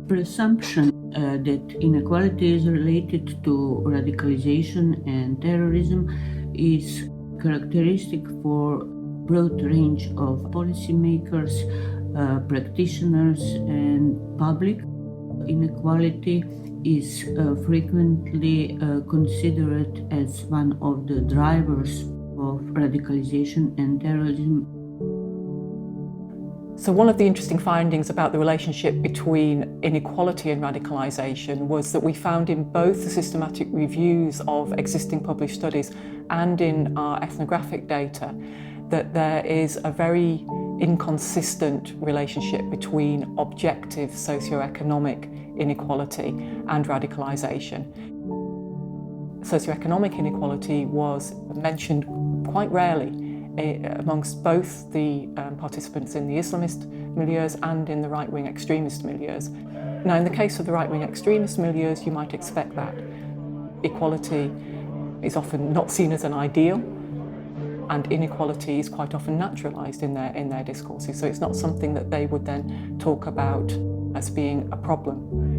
presumption that inequality is related to radicalization and terrorism is characteristic for broad range of policymakers, practitioners, and public. Inequality is frequently considered as one of the drivers of radicalization and terrorism. So one of the interesting findings about the relationship between inequality and radicalisation was that we found in both the systematic reviews of existing published studies and in our ethnographic data that there is a very inconsistent relationship between objective socioeconomic inequality and radicalisation. Socioeconomic inequality was mentioned quite rarely amongst both the participants in the Islamist milieus and in the right-wing extremist milieus. Now, in the case of the right-wing extremist milieus, you might expect that. Equality is often not seen as an ideal, and inequality is quite often naturalised in their discourses, so it's not something that they would then talk about as being a problem.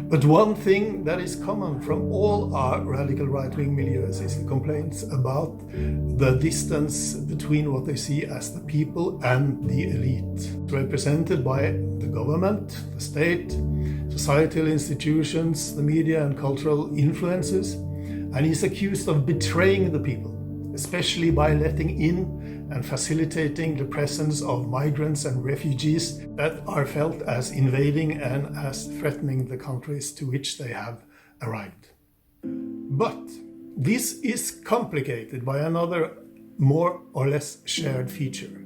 But one thing that is common from all our radical right-wing milieus is the complaints about the distance between what they see as the people and the elite, represented by the government, the state, societal institutions, the media and cultural influences, and is accused of betraying the people, especially by letting in and facilitating the presence of migrants and refugees that are felt as invading and as threatening the countries to which they have arrived. But this is complicated by another more or less shared feature.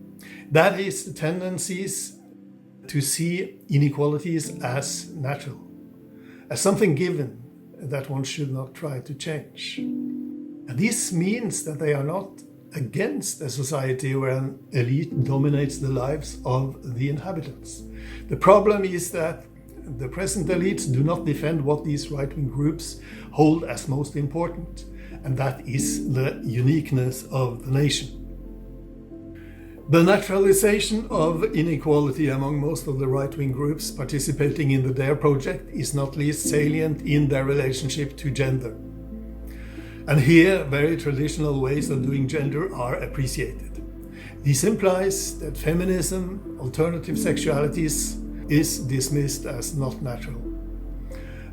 That is the tendencies to see inequalities as natural, as something given that one should not try to change. And this means that they are not against a society where an elite dominates the lives of the inhabitants. The problem is that the present elites do not defend what these right-wing groups hold as most important, and that is the uniqueness of the nation. The naturalization of inequality among most of the right-wing groups participating in the DARE project is not least salient in their relationship to gender. And here, very traditional ways of doing gender are appreciated. This implies that feminism, alternative sexualities, is dismissed as not natural,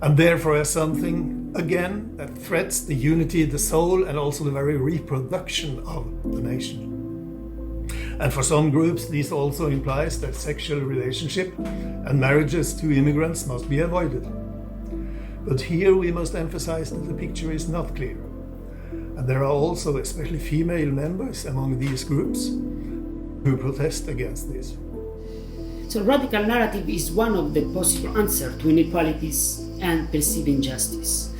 and therefore as something, again, that threats the unity, the soul, and also the very reproduction of the nation. And for some groups, this also implies that sexual relationship and marriages to immigrants must be avoided. But here we must emphasize that the picture is not clear. And there are also especially female members among these groups who protest against this. So radical narrative is one of the possible answers to inequalities and perceived injustice.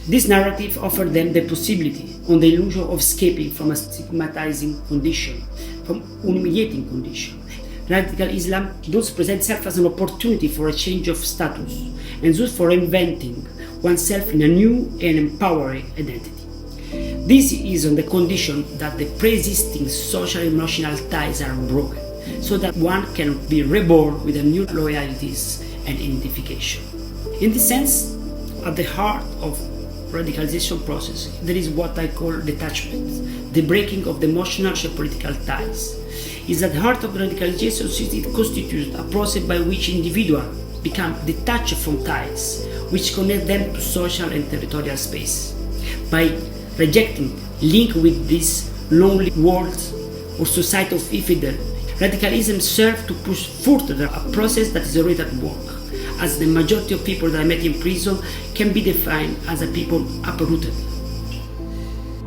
This narrative offers them the possibility on the illusion of escaping from a stigmatizing condition, from humiliating condition. Radical Islam thus presents itself as an opportunity for a change of status, and thus for inventing oneself in a new and empowering identity. This is on the condition that the pre-existing social and emotional ties are broken, so that one can be reborn with a new loyalties and identification. In this sense, at the heart of radicalization process, there is what I call detachment, the breaking of the emotional and political ties. Is at the heart of radicalization, it constitutes a process by which individuals become detached from ties, which connect them to social and territorial space. By rejecting link with this lonely world or society of infidel, radicalism serves to push further a process that is already at work, as the majority of people that I met in prison can be defined as a people uprooted.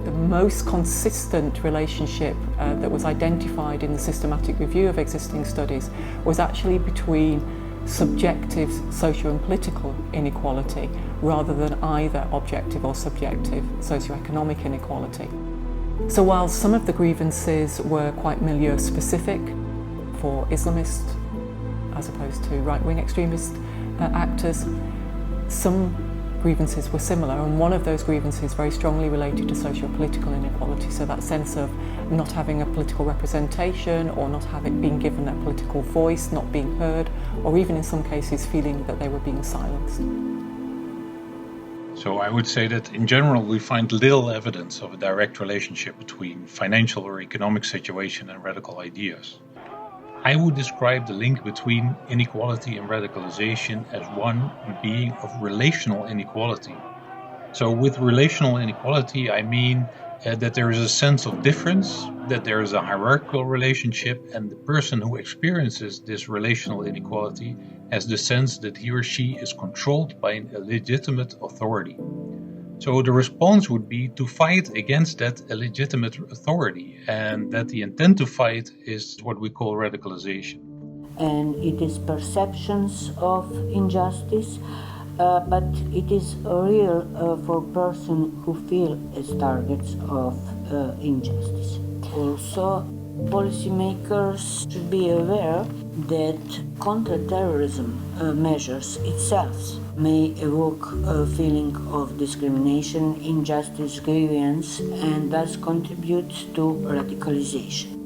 The most consistent relationship that was identified in the systematic review of existing studies was actually between subjective social and political inequality rather than either objective or subjective socioeconomic inequality. So while some of the grievances were quite milieu specific for Islamist as opposed to right-wing extremist actors, some grievances were similar, and one of those grievances very strongly related to socio-political inequality, so that sense of not having a political representation or not being given a political voice, not being heard, or even in some cases feeling that they were being silenced. So I would say that in general we find little evidence of a direct relationship between financial or economic situation and radical ideas. I would describe the link between inequality and radicalization as one being of relational inequality. So with relational inequality, I mean that there is a sense of difference, that there is a hierarchical relationship, and the person who experiences this relational inequality has the sense that he or she is controlled by an illegitimate authority. So the response would be to fight against that illegitimate authority, and that the intent to fight is what we call radicalization. And it is perceptions of injustice, but it is real for persons who feel as targets of injustice. Also, policymakers should be aware that counter-terrorism measures itself may evoke a feeling of discrimination, injustice, grievance, and thus contribute to radicalization.